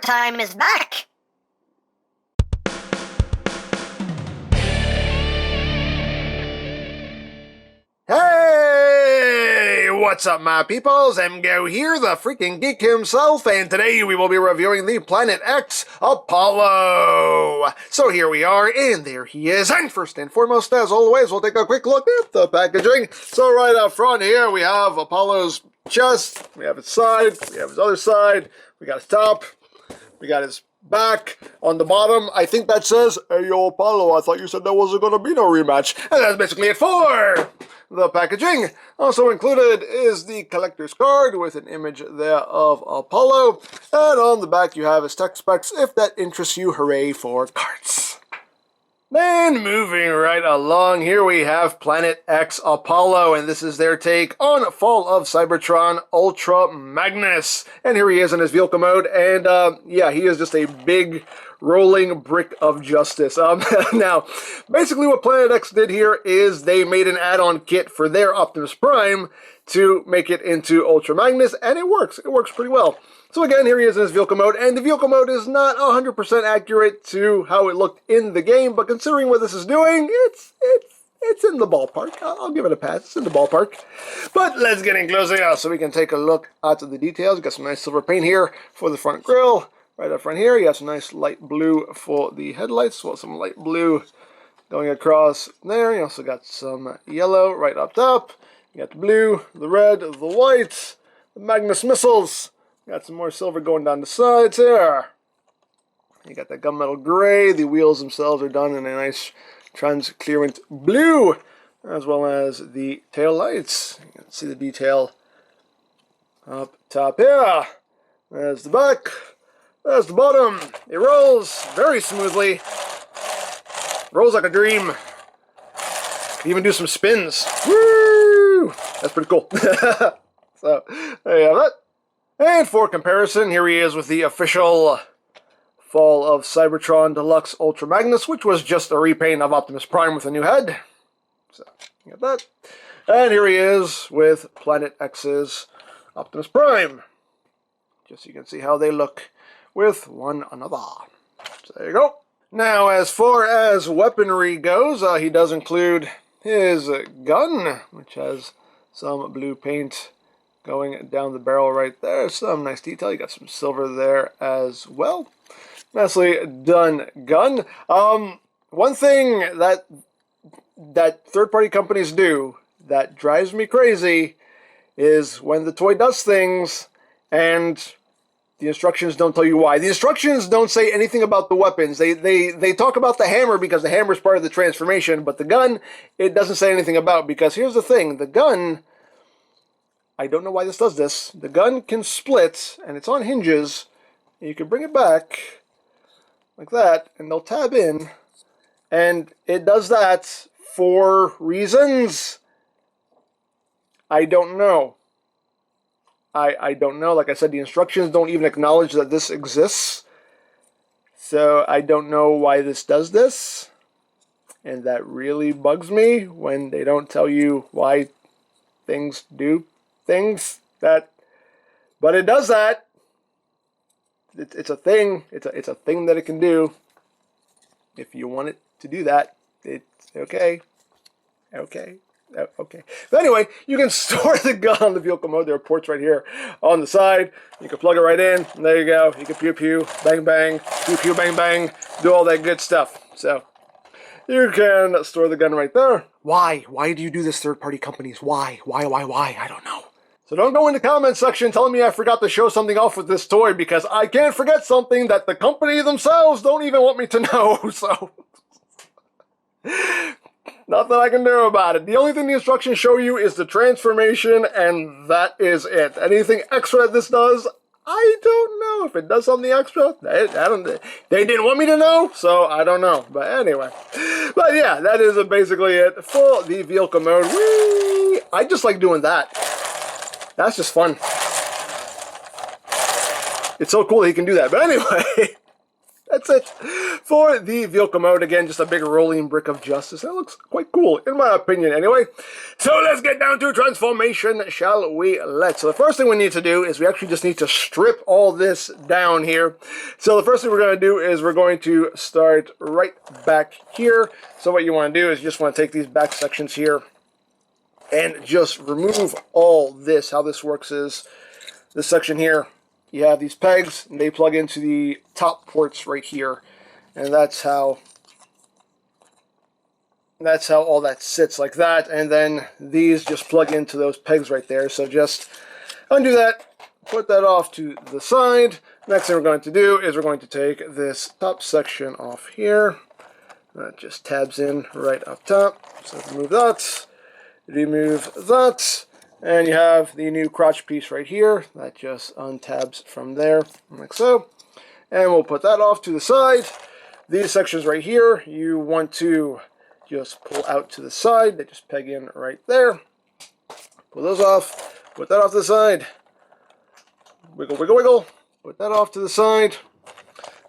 time is back! Hey! What's up, my peoples? EmGo here, the freaking geek himself, and today we will be reviewing the Planet X Apollo. So here we are, and there he is. And first and foremost, as always, we'll take a quick look at the packaging. So right up front here, we have Apollo's chest, we have his side, we have his other side, we got his top, we got his back. On the bottom, I think that says, "Hey, yo, Apollo, I thought you said there wasn't going to be no rematch." And that's basically it for the packaging. Also included is the collector's card with an image there of Apollo. And on the back, you have his tech specs. If that interests you, hooray for cards. Then moving right along, here we have Planet X Apollo, and this is their take on Fall of Cybertron Ultra Magnus. And here he is in his vehicle mode, and yeah, he is just a big rolling brick of justice. Now, basically what Planet X did here is they made an add-on kit for their Optimus Prime to make it into Ultra Magnus, and it works. It works pretty well. So again, here he is in his vehicle mode, and the vehicle mode is not 100% accurate to how it looked in the game, but considering what this is doing, it's in the ballpark. I'll give it a pass. It's in the ballpark. But let's get in closer now so we can take a look at the details. Got some nice silver paint here for the front grille. Right up front here, you have some nice light blue for the headlights. Well, some light blue going across there. You also got some yellow right up top. You got the blue, the red, the white, the Magnus missiles. Got some more silver going down the sides here. You got that gunmetal gray. The wheels themselves are done in a nice transparent blue, as well as the tail lights. You can see the detail up top here. There's the back. There's the bottom. It rolls very smoothly. Rolls like a dream. Can even do some spins. Woo! That's pretty cool. So, there you have that. And for comparison, here he is with the official Fall of Cybertron Deluxe Ultra Magnus, which was just a repaint of Optimus Prime with a new head. So, you got that. And here he is with Planet X's Optimus Prime. Just so you can see how they look with one another. So there you go. Now, as far as weaponry goes, he does include his gun, which has some blue paint going down the barrel right there. Some nice detail. You got some silver there as well. Nicely done gun. One thing that third-party companies do that drives me crazy is when the toy does things and the instructions don't tell you why. The instructions don't say anything about the weapons. They talk about the hammer because the hammer is part of the transformation, but the gun, it doesn't say anything about, because here's the thing. The gun, I don't know why this does this. The gun can split, and it's on hinges. And you can bring it back like that, and they'll tab in. And it does that for reasons I don't know. I don't know. Like I said, the instructions don't even acknowledge that this exists. So I don't know why this does this. And that really bugs me when they don't tell you why things do things. But it does that. It's a thing. It's a thing that it can do. If you want it to do that, it's okay. Okay. Okay. But anyway, you can store the gun on the vehicle mode. There are ports right here on the side. You can plug it right in. And there you go. You can pew pew, bang bang, pew pew, bang bang, do all that good stuff. So you can store the gun right there. Why? Why do you do this, third-party companies? Why? Why? I don't know. So don't go in the comment section telling me I forgot to show something off with this toy, because I can't forget something that the company themselves don't even want me to know. So nothing I can do about it. The only thing the instructions show you is the transformation, and that is it. Anything extra this does, I don't know. If it does something extra, they didn't want me to know, so I don't know. But anyway. But yeah, that is basically it for the vehicle mode. Whee! I just like doing that. That's just fun. It's so cool that he can do that. But anyway, that's it for the vehicle mode. Again, just a big rolling brick of justice. That looks quite cool, in my opinion, anyway. So let's get down to transformation, shall we? So the first thing we need to do is we actually just need to strip all this down here. So the first thing we're going to do is we're going to start right back here. So what you want to do is you just want to take these back sections here and just remove all this. How this works is this section here, you have these pegs, and they plug into the top ports right here, and that's how all that sits, like that. And then these just plug into those pegs right there. So just undo that, put that off to the side. Next thing we're going to do is we're going to take this top section off here. That just tabs in right up top. So remove that, and you have the new crotch piece right here. That just untabs from there, like so. And we'll put that off to the side. These sections right here, you want to just pull out to the side. They just peg in right there. Pull those off, put that off to the side. Wiggle, wiggle, wiggle. Put that off to the side.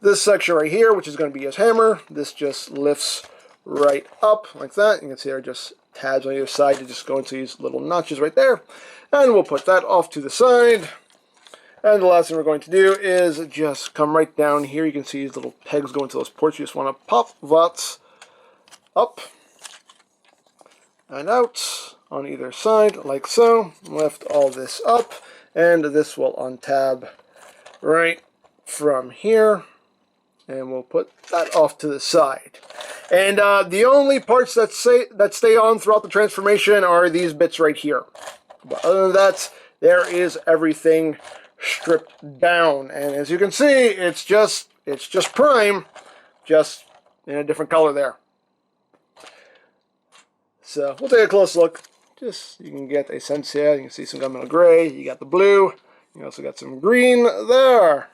This section right here, which is going to be his hammer, this just lifts right up like that. You can see there just tabs on either side to just go into these little notches right there. And we'll put that off to the side. And the last thing we're going to do is just come right down here. You can see these little pegs go into those ports. You just want to pop that up and out on either side, like so. Lift all this up, and this will untab right from here. And we'll put that off to the side. And the only parts that stay on throughout the transformation are these bits right here. But other than that, there is everything stripped down. And as you can see, it's just Prime, just in a different color there. So we'll take a close look. Just so you can get a sense here. You can see some gunmetal gray. You got the blue. You also got some green there.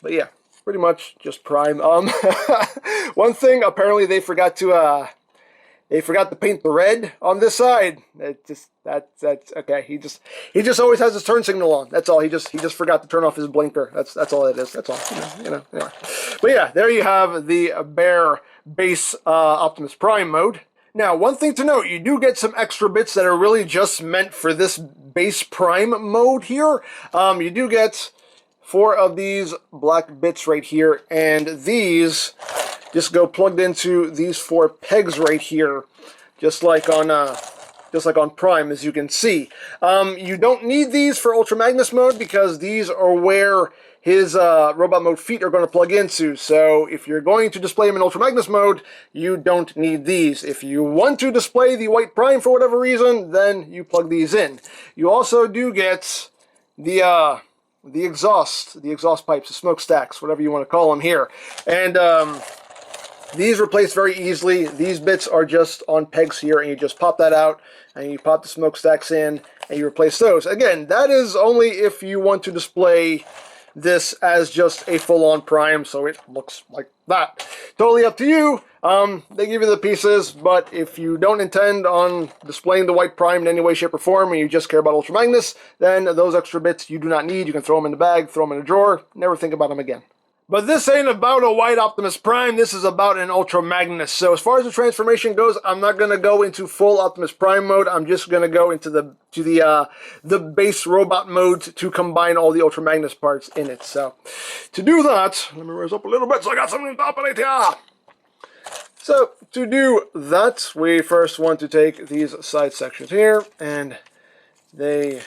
But yeah, pretty much just Prime. One thing, apparently they forgot to paint the red on this side. That's okay. He just always has his turn signal on. That's all. He just forgot to turn off his blinker. That's all it is. That's all. Anyway. But yeah, there you have the bare base Optimus Prime mode. Now, one thing to note, you do get some extra bits that are really just meant for this base Prime mode here. You do get 4 of these black bits right here, and these just go plugged into these 4 pegs right here, just like on Prime, as you can see. You don't need these for Ultra Magnus mode because these are where his robot mode feet are going to plug into. So if you're going to display him in Ultra Magnus mode, you don't need these. If you want to display the white Prime for whatever reason, then you plug these in. You also do get the exhaust pipes, the smokestacks, whatever you want to call them here. And these replace very easily. These bits are just on pegs here, and you just pop that out, and you pop the smokestacks in, and you replace those. Again, that is only if you want to display this as just a full-on Prime, so it looks like that. Totally up to you. They give you the pieces, but if you don't intend on displaying the white Prime in any way, shape, or form, and you just care about Ultra Magnus, then those extra bits you do not need. You can throw them in the bag, throw them in a drawer, never think about them again. But this ain't about a white Optimus Prime, this is about an Ultra Magnus. So as far as the transformation goes, I'm not going to go into full Optimus Prime mode. I'm just going to go into the base robot mode to combine all the Ultra Magnus parts in it. So to do that, let me raise up a little bit so I got something to top it here. So to do that, we first want to take these side sections here, and they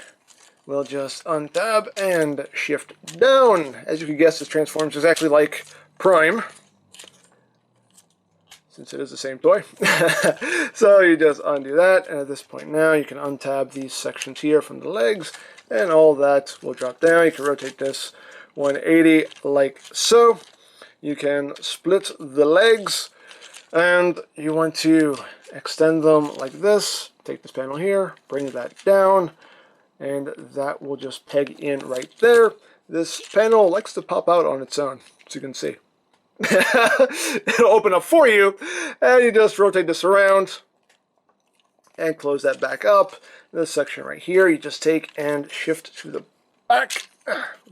will just untab and shift down. As you can guess, this transforms exactly like Prime, since it is the same toy. So you just undo that, and at this point now you can untab these sections here from the legs, and all that will drop down. You can rotate this 180 like so. You can split the legs, and you want to extend them like this. Take this panel here, bring that down, and that will just peg in right there. This panel likes to pop out on its own, as you can see. It'll open up for you, and you just rotate this around and close that back up. This section right here, you just take and shift to the back.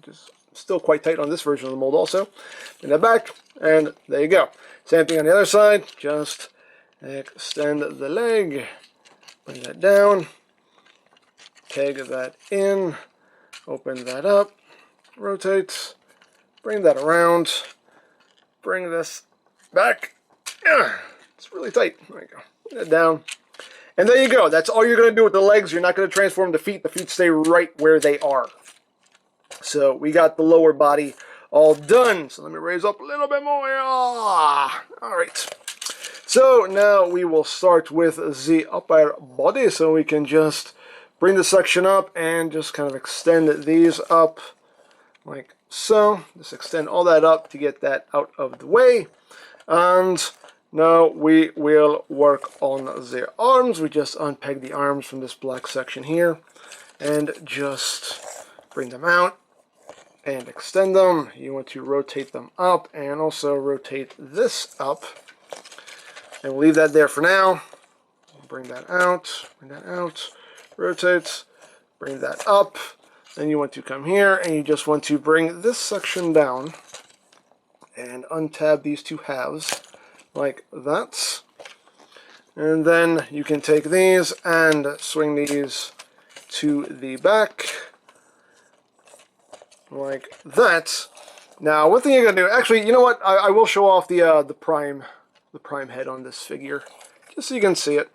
Just still quite tight on this version of the mold also. Bring that back, and there you go. Same thing on the other side, just extend the leg, bring that down, peg that in, open that up, rotate, bring that around, bring this back. It's really tight. There you go. Bring that down. And there you go. That's all you're going to do with the legs. You're not going to transform the feet. The feet stay right where they are. So we got the lower body all done. So let me raise up a little bit more. All right. So now we will start with the upper body. So we can just bring the section up and just kind of extend these up like so. Just extend all that up to get that out of the way. And now we will work on the arms. We just unpeg the arms from this black section here and just bring them out and extend them. You want to rotate them up and also rotate this up. And we'll leave that there for now. Bring that out, rotate, bring that up. Then you want to come here and you just want to bring this section down and untab these two halves like that. And then you can take these and swing these to the back like that. Now, one thing you're gonna do, actually, you know what? I will show off the prime head on this figure, just so you can see it.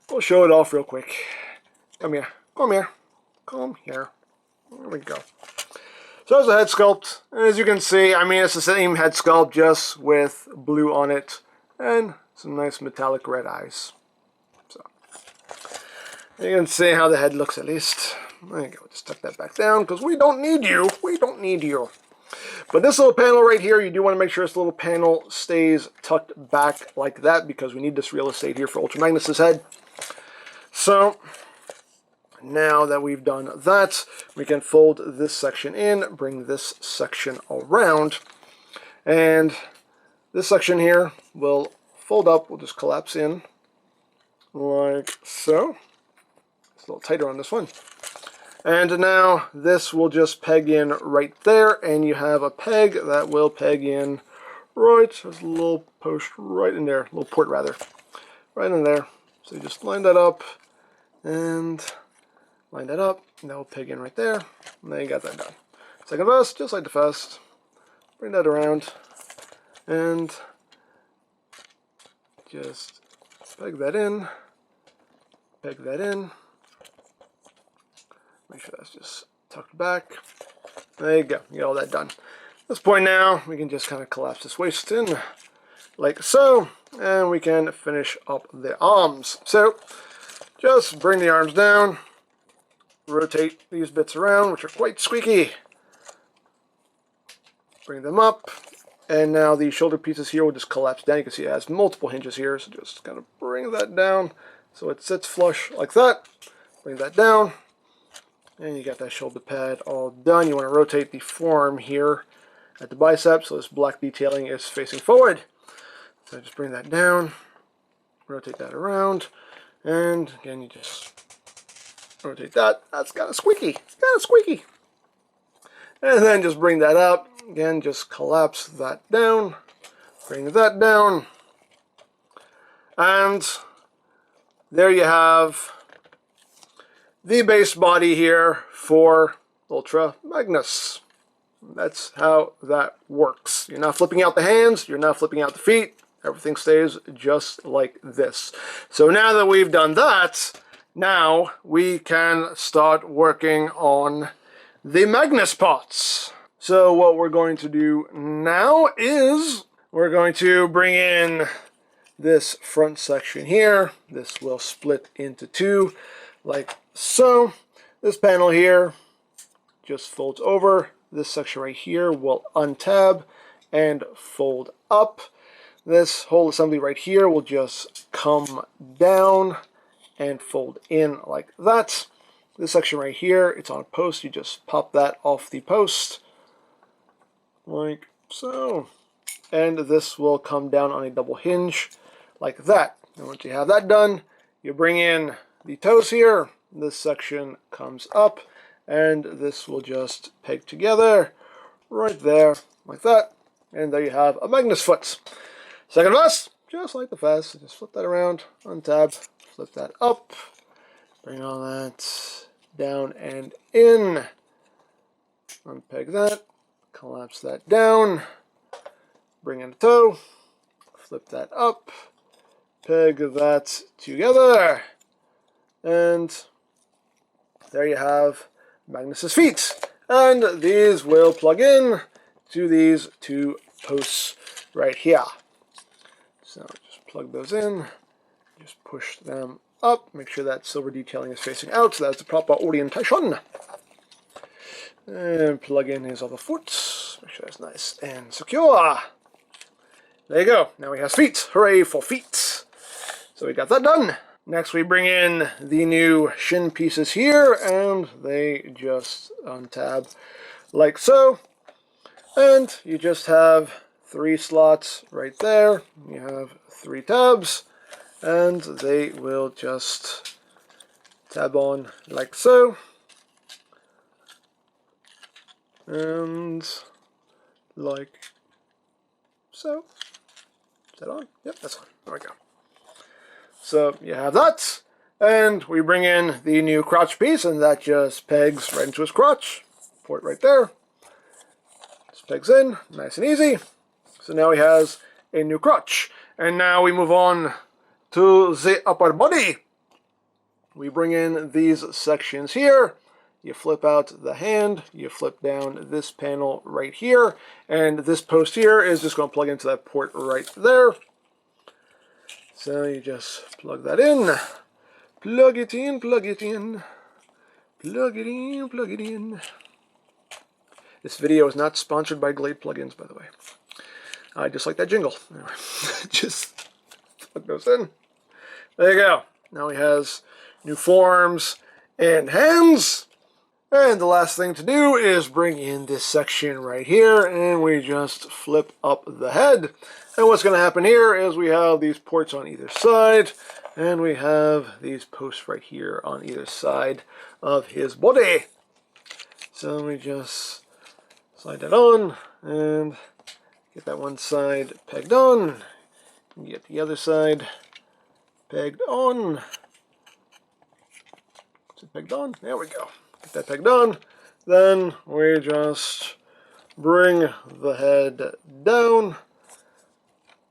We'll show it off real quick. Come here, come here, come here. There we go. So there's a head sculpt, and as you can see, I mean, it's the same head sculpt, just with blue on it, and some nice metallic red eyes. So, you can see how the head looks at least. There you go, just tuck that back down, because we don't need you, we don't need you. But this little panel right here, you do want to make sure this little panel stays tucked back like that, because we need this real estate here for Ultra Magnus's head. So, now that we've done that, we can fold this section in, bring this section around, and this section here will fold up, we'll just collapse in like so. It's a little tighter on this one. And now this will just peg in right there, and you have a peg that will peg in right, there's a little post right in there, a little port rather, right in there. So you just line that up, and line that up, and that will peg in right there, and then you got that done. Second vest, just like the first. Bring that around, and just peg that in, peg that in. Make sure that's just tucked back. There you go, you get all that done. At this point now, we can just kind of collapse this waist in, like so, and we can finish up the arms. So, just bring the arms down, rotate these bits around, which are quite squeaky. Bring them up, and now the shoulder pieces here will just collapse down. You can see it has multiple hinges here, so just kind of bring that down so it sits flush like that. Bring that down, and you got that shoulder pad all done. You want to rotate the forearm here at the bicep, so this black detailing is facing forward. So just bring that down, rotate that around, and again, you just rotate that. That's kind of squeaky. It's kind of squeaky. And then just bring that up. Again, just collapse that down. Bring that down. And there you have the base body here for Ultra Magnus. That's how that works. You're not flipping out the hands. You're not flipping out the feet. Everything stays just like this. So now that we've done that, now we can start working on the Magnus parts. So what we're going to do now is we're going to bring in this front section here. This will split into two like so. This panel here just folds over. This section right here will untab and fold up. This whole assembly right here will just come down and fold in like that. This section right here, it's on a post. You just pop that off the post like so. And this will come down on a double hinge like that. And once you have that done, you bring in the toes here. This section comes up, and this will just peg together right there, like that. And there you have a Magnus foot. Second vest, just like the vest. Just flip that around, untab, flip that up, bring all that down and in. Unpeg that, collapse that down, bring in a toe, flip that up, peg that together, and there you have Magnus's feet. And these will plug in to these two posts right here. So just plug those in, just push them up, make sure that silver detailing is facing out, so that's the proper orientation. And plug in his other foot, make sure that's nice and secure. There you go, now he has feet. Hooray for feet. So we got that done. Next we bring in the new shin pieces here, and they just untab like so. And you just have 3 slots right there. You have 3 tabs, and they will just tab on like so. And like so. Is that on? Yep, that's on. There we go. So you have that, and we bring in the new crotch piece, and that just pegs right into his crotch. Port right there. Just pegs in, nice and easy. So now he has a new crotch. And now we move on to the upper body. We bring in these sections here. You flip out the hand, you flip down this panel right here, and this post here is just going to plug into that port right there. So you just plug that in, plug it in, plug it in, plug it in, plug it in. This video is not sponsored by Glade plugins, by the way. I just like that jingle. Anyway, just plug those in. There you go. Now he has new forms and hands. And the last thing to do is bring in this section right here, and we just flip up the head. And what's going to happen here is we have these ports on either side, and we have these posts right here on either side of his body. So we just slide that on, and get that one side pegged on, and get the other side pegged on. Is it pegged on? There we go. Get that pegged on, then we just bring the head down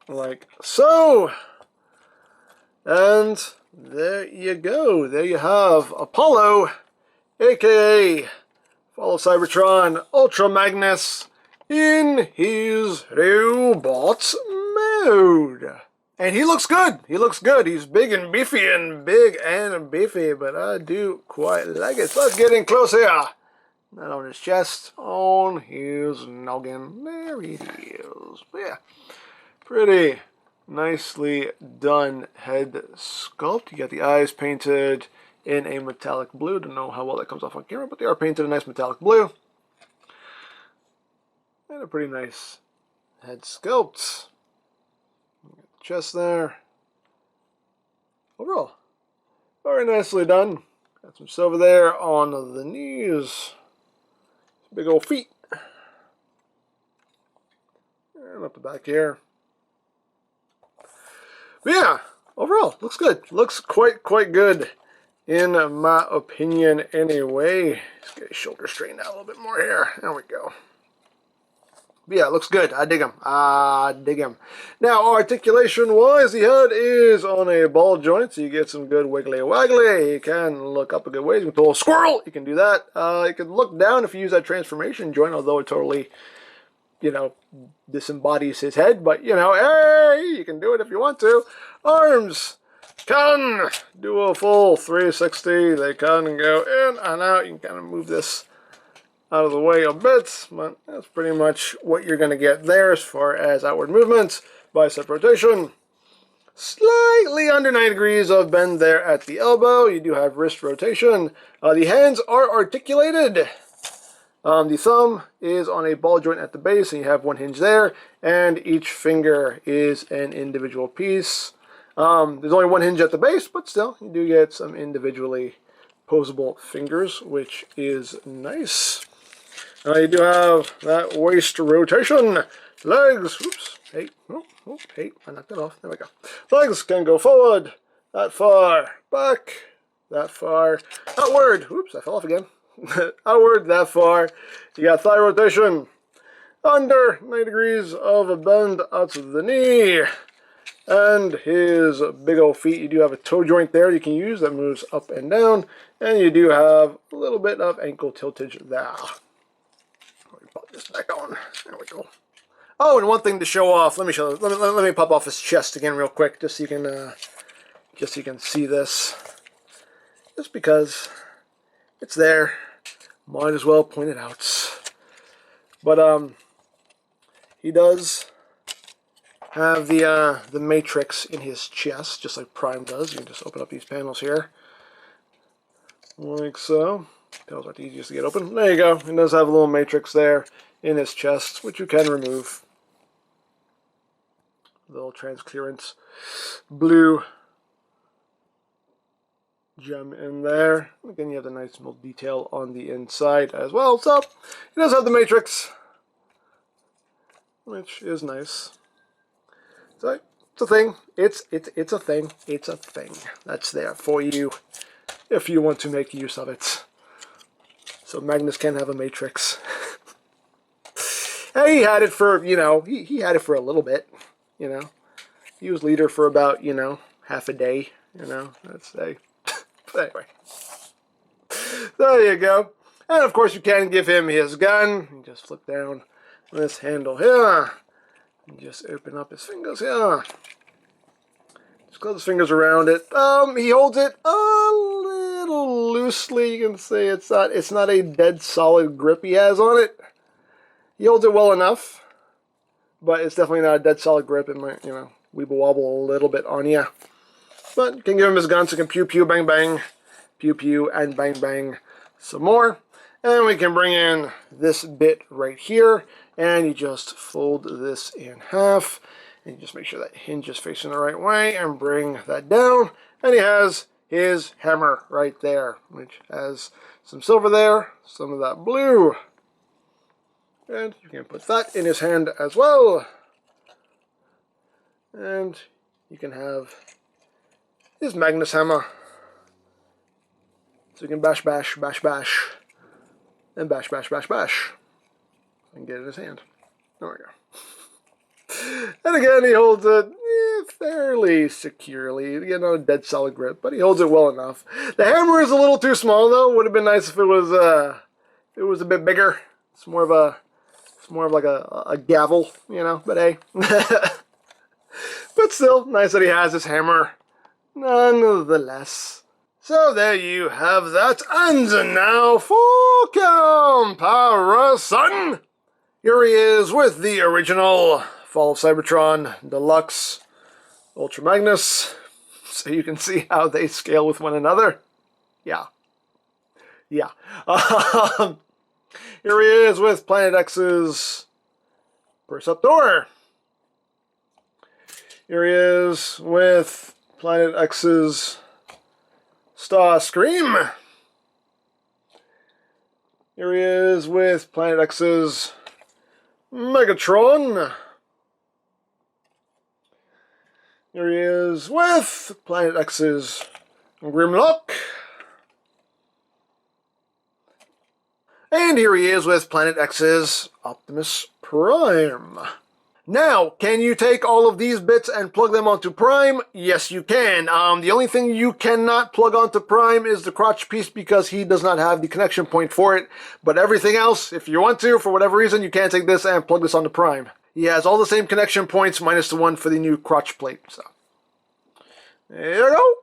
like so, and there you go. There you have Apollo, aka Follow Cybertron Ultra Magnus, in his robot mode. And he looks good. He looks good. He's big and beefy, but I do quite like it. So let's get in close here. Not on his chest, on his noggin. There it is. But yeah, pretty nicely done head sculpt. You got the eyes painted in a metallic blue. Don't know how well that comes off on camera, but they are painted a nice metallic blue. And a pretty nice head sculpt. Chest there. Overall, very nicely done. Got some silver there on the knees. Big old feet. And up the back here. But yeah, overall, looks good. Looks quite good, in my opinion anyway. Let's get his shoulder straightened out a little bit more here. There we go. But yeah, looks good. I dig him. I dig him. Now, articulation-wise, the head is on a ball joint, so you get some good wiggly-waggly. You can look up a good ways. You can pull a squirrel. You can do that. You can look down if you use that transformation joint, although it totally, you know, disembodies his head. But, you know, hey, you can do it if you want to. Arms can do a full 360. They can go in and out. You can kind of move this out of the way a bit, but that's pretty much what you're going to get there as far as outward movement. Bicep rotation, slightly under 90 degrees of bend there at the elbow. You do have wrist rotation. The hands are articulated. The thumb is on a ball joint at the base, and you have one hinge there, and each finger is an individual piece. There's only one hinge at the base, but still, you do get some individually posable fingers, which is nice. You do have that waist rotation. Legs, oops, hey, oh, hey, I knocked it off. There we go. Legs can go forward, that far, back, that far, outward. Oops, I fell off again. Outward, that far. You got thigh rotation. Under 90 degrees of a bend out to the knee. And his big old feet, you do have a toe joint there you can use that moves up and down. And you do have a little bit of ankle tiltage there. Let me pop this back on. There we go. Oh, and one thing to show off. Let me pop off his chest again real quick, just so you can see this. Just because it's there, might as well point it out. But he does have the matrix in his chest, just like Prime does. You can just open up these panels here, like so. Panels aren't the easiest to get open. There you go. It does have a little matrix there in his chest, which you can remove. Little transclearance blue gem in there. Again, you have the nice little detail on the inside as well. So it does have the matrix, which is nice. So it's a thing. It's a thing. It's a thing that's there for you if you want to make use of it. So Magnus can have a matrix. Hey, he had it for, you know, he had it for a little bit, you know. He was leader for about, you know, half a day, you know, let's say. But anyway. There you go. And of course you can give him his gun. You just flip down this handle here. And just open up his fingers here. Just close his fingers around it. He holds it a little loosely. You can say it's not a dead solid grip he has on it. He holds it well enough, but it's definitely not a dead solid grip. It might, you know, weeble wobble a little bit on you. But you can give him his gun so he can pew pew bang bang, pew pew and bang bang some more. And we can bring in this bit right here, and you just fold this in half, and you just make sure that hinge is facing the right way, and bring that down. And he has his hammer right there, which has some silver there, some of that blue. And you can put that in his hand as well. And you can have his Magnus Hammer. So you can bash, bash, bash, bash. And bash, bash, bash, bash. And get it in his hand. There we go. And again, he holds it fairly securely. Again, not a dead solid grip, but he holds it well enough. The hammer is a little too small, though. Would have been nice if it was a bit bigger. It's more of like a gavel, you know, but hey. But still, nice that he has his hammer, nonetheless. So there you have that, and now for comparison. Here he is with the original Fall of Cybertron Deluxe Ultra Magnus, so you can see how they scale with one another. Yeah. Here he is with Planet X's Perceptor. Here he is with Planet X's Starscream. Here he is with Planet X's Megatron. Here he is with Planet X's Grimlock. And here he is with Planet X's Optimus Prime. Now, can you take all of these bits and plug them onto Prime? Yes, you can. The only thing you cannot plug onto Prime is the crotch piece because he does not have the connection point for it. But everything else, if you want to, for whatever reason, you can take this and plug this onto Prime. He has all the same connection points minus the one for the new crotch plate. So, there you go.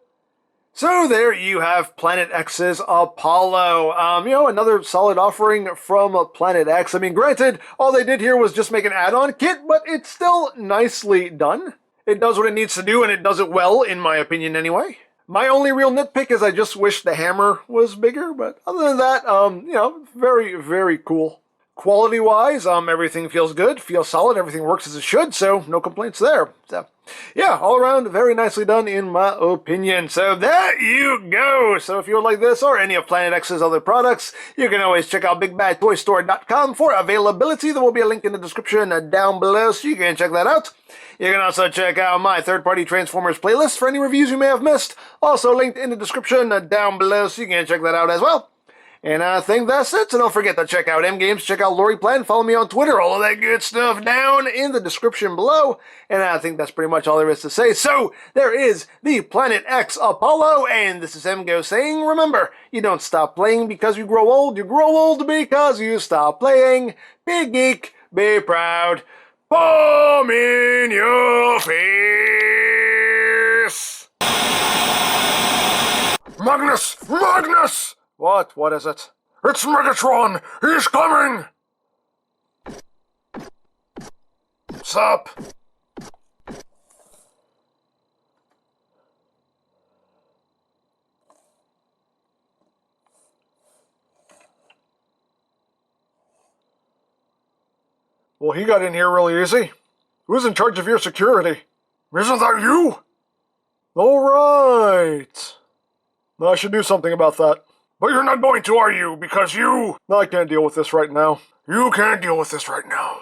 So there you have Planet X's Apollo. You know, another solid offering from Planet X. I mean, granted, all they did here was just make an add-on kit, but it's still nicely done. It does what it needs to do, and it does it well, in my opinion anyway. My only real nitpick is I just wish the hammer was bigger, but other than that, you know, very, very cool. Quality-wise, everything feels good, feels solid, everything works as it should, so no complaints there. So, yeah, all around, very nicely done in my opinion. So there you go. So if you would like this or any of Planet X's other products, you can always check out BigBadToyStore.com for availability. There will be a link in the description down below, so you can check that out. You can also check out my third-party Transformers playlist for any reviews you may have missed. Also linked in the description down below, so you can check that out as well. And I think that's it, so don't forget to check out EmGo's, check out Lori Plan, follow me on Twitter, all of that good stuff down in the description below. And I think that's pretty much all there is to say. So, there is the Planet X Apollo, and this is EmGo saying, remember, you don't stop playing because you grow old because you stop playing. Be geek, be proud, bomb in your face! Magnus! Magnus! What? What is it? It's Megatron! He's coming! Sup? Well, he got in here really easy. Who's in charge of your security? Isn't that you? Alright. I should do something about that. But you're not going to, are you? Because you... No, I can't deal with this right now. You can't deal with this right now.